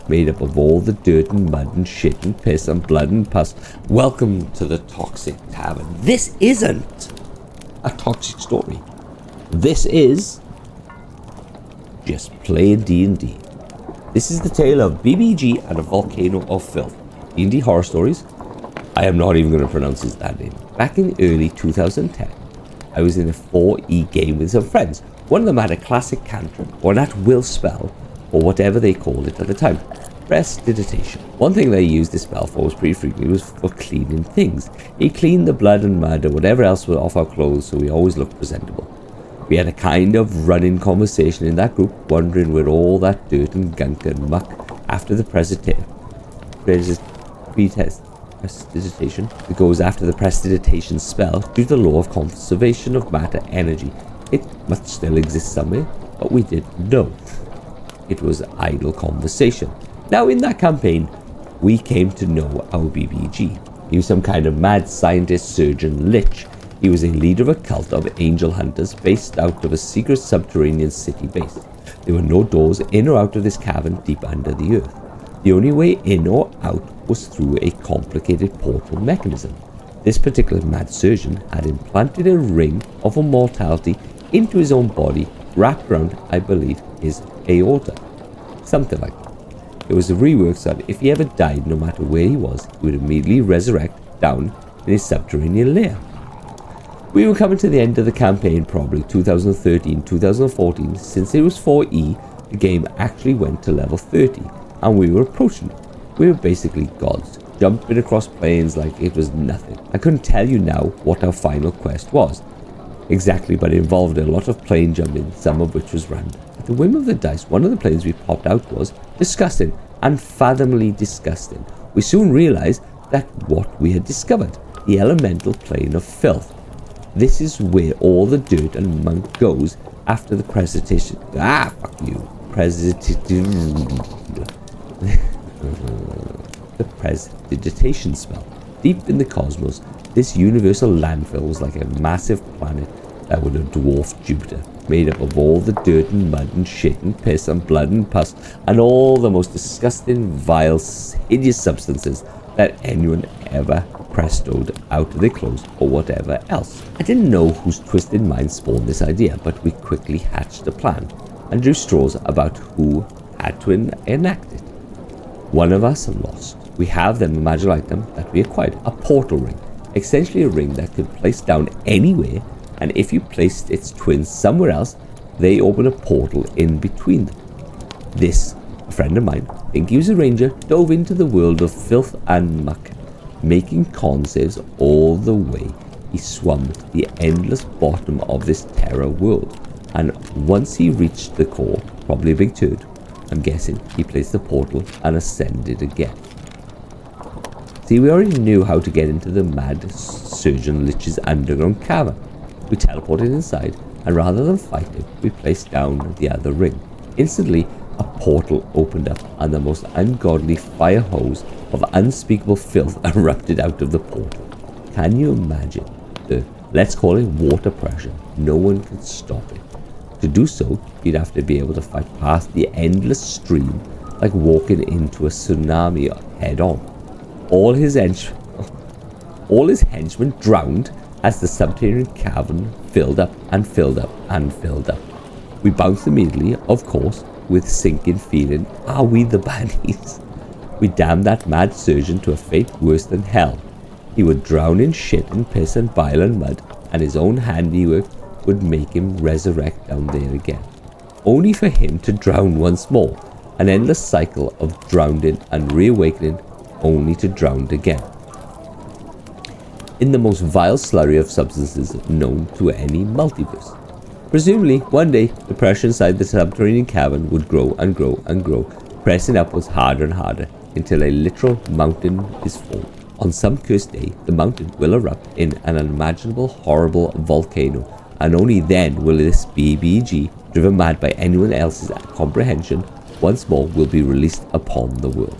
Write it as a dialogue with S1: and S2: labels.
S1: made up of all the dirt and mud and shit and piss and blood and pus. Welcome to the Toxic Tavern. This isn't a toxic story. This is just plain D&D. This is the tale of BBG and a volcano of filth. D&D horror stories. I am not even going to pronounce his name. Back in early 2010, I was in a 4E game with some friends. One of them had a classic cantrip, or an at-will spell, or whatever they called it at the time. Prestidigitation. One thing they used this spell for was pretty frequently was for cleaning things. It cleaned the blood and mud or whatever else was off our clothes, so we always looked presentable. We had a kind of running conversation in that group, wondering where all that dirt and gunk and muck after the prestidigitation that goes after the prestidigitation spell due to the law of conservation of matter energy. It must still exist somewhere, but we didn't know. It was idle conversation. Now in that campaign, we came to know our BBG. He was some kind of mad scientist, surgeon, lich. He was a leader of a cult of angel hunters based out of a secret subterranean city base. There were no doors in or out of this cavern deep under the earth. The only way in or out was through a complicated portal mechanism. This particular mad surgeon had implanted a ring of immortality into his own body, wrapped around, I believe, his aorta. Something like that. It was a rework so that if he ever died, no matter where he was, he would immediately resurrect down in his subterranean lair. We were coming to the end of the campaign, probably 2013, 2014. Since it was 4E, the game actually went to level 30, and we were approaching it. We were basically gods, jumping across planes like it was nothing. I couldn't tell you now what our final quest was exactly, but it involved a lot of plane jumping, some of which was random. At the whim of the dice, one of the planes we popped out was disgusting, unfathomably disgusting. We soon realized that what we had discovered, the elemental plane of filth. This is where all the dirt and muck goes after the prestidigitation. The prestidigitation spell. Deep in the cosmos, this universal landfill was like a massive planet that would have dwarfed Jupiter, made up of all the dirt and mud and shit and piss and blood and pus and all the most disgusting, vile, hideous substances that anyone ever prestoed out of their clothes or whatever else. I didn't know whose twisted mind spawned this idea, but we quickly hatched a plan and drew straws about who had to enact it. One of us lost. We have the magical item that we acquired, a portal ring, essentially a ring that could place down anywhere, and if you placed its twins somewhere else, they open a portal in between them. This, a friend of mine, I think he was a ranger, dove into the world of filth and muck, making con saves all the way. He swam to the endless bottom of this terror world, and once he reached the core, probably a big turd, I'm guessing, he placed the portal and ascended again. See, we already knew how to get into the mad surgeon lich's underground cavern. We teleported inside, and rather than fight it, we placed down the other ring. Instantly, a portal opened up, and the most ungodly fire hose of unspeakable filth erupted out of the portal. Can you imagine the, let's call it water pressure? No one could stop it. To do so, you'd have to be able to fight past the endless stream like walking into a tsunami head on. All his henchmen drowned as the subterranean cavern filled up and filled up and filled up. We bounced immediately, of course, with sinking feeling, are we the baddies? We damned that mad surgeon to a fate worse than hell. He would drown in shit and piss and bile and mud, and his own handiwork would make him resurrect down there again, only for him to drown once more, an endless cycle of drowning and reawakening, only to drown again in the most vile slurry of substances known to any multiverse. Presumably, one day, the pressure inside the subterranean cavern would grow and grow and grow, pressing upwards harder and harder, until a literal mountain is formed. On some cursed day, the mountain will erupt in an unimaginable, horrible volcano, and only then will this BBG, driven mad by anyone else's comprehension, once more will be released upon the world.